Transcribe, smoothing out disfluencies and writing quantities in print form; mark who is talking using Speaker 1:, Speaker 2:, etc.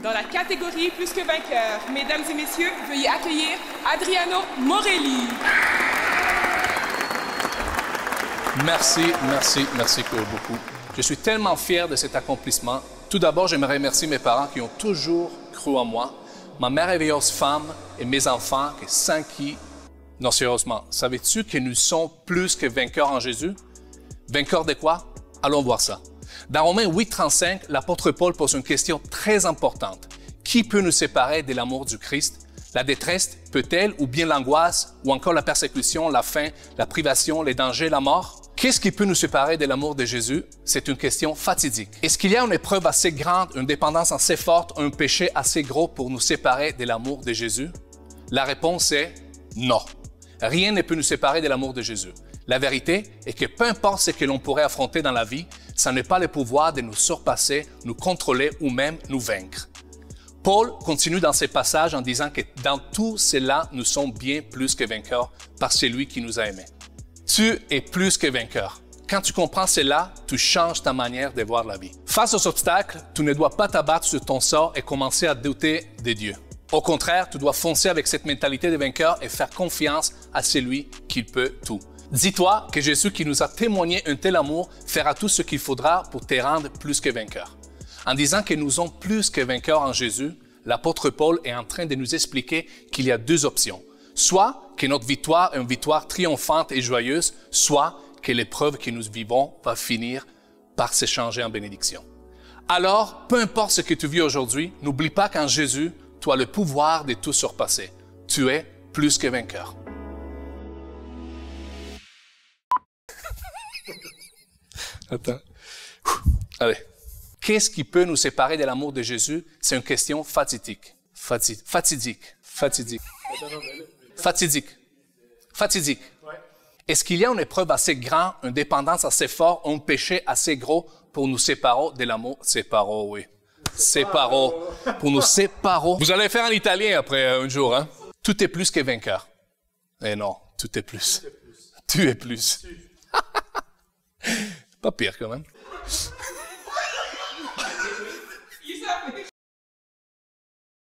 Speaker 1: Dans la catégorie plus que vainqueur, mesdames et messieurs, veuillez accueillir Adriano Morelli.
Speaker 2: Merci beaucoup. Je suis tellement fier de cet accomplissement. Tout d'abord, j'aimerais remercier mes parents qui ont toujours cru en moi, ma merveilleuse femme et mes enfants, qui sont qui. Non, sérieusement, savais-tu que nous sommes plus que vainqueurs en Jésus? Vainqueurs de quoi? Allons voir ça. Dans Romains 8,35, l'apôtre Paul pose une question très importante. Qui peut nous séparer de l'amour du Christ? La détresse peut-elle, ou bien l'angoisse, ou encore la persécution, la faim, la privation, les dangers, la mort? Qu'est-ce qui peut nous séparer de l'amour de Jésus? C'est une question fatidique. Est-ce qu'il y a une épreuve assez grande, une dépendance assez forte, un péché assez gros pour nous séparer de l'amour de Jésus? La réponse est non. Rien ne peut nous séparer de l'amour de Jésus. La vérité est que peu importe ce que l'on pourrait affronter dans la vie, ça n'est pas le pouvoir de nous surpasser, nous contrôler ou même nous vaincre. Paul continue dans ses passages en disant que dans tout cela, nous sommes bien plus que vainqueurs par celui qui nous a aimés. Tu es plus que vainqueur. Quand tu comprends cela, tu changes ta manière de voir la vie. Face aux obstacles, tu ne dois pas t'abattre sur ton sort et commencer à douter de Dieu. Au contraire, tu dois foncer avec cette mentalité de vainqueur et faire confiance à celui qui peut tout. Dis-toi que Jésus qui nous a témoigné un tel amour fera tout ce qu'il faudra pour te rendre plus que vainqueur. En disant que nous sommes plus que vainqueurs en Jésus, l'apôtre Paul est en train de nous expliquer qu'il y a deux options. Soit que notre victoire est une victoire triomphante et joyeuse, soit que l'épreuve que nous vivons va finir par se changer en bénédiction. Alors, peu importe ce que tu vis aujourd'hui, n'oublie pas qu'en Jésus, tu as le pouvoir de tout surpasser. Tu es plus que vainqueur. Attends. Allez. Qu'est-ce qui peut nous séparer de l'amour de Jésus? C'est une question fatidique. Fatidique. Est-ce qu'il y a une épreuve assez grande, une dépendance assez forte, un péché assez gros pour nous séparer de l'amour? Oui. Pour nous séparer. Vous allez faire en italien après un jour, hein? Tout est plus que vainqueur. Eh non, tout est plus. Tu es plus. Pas pire quand même.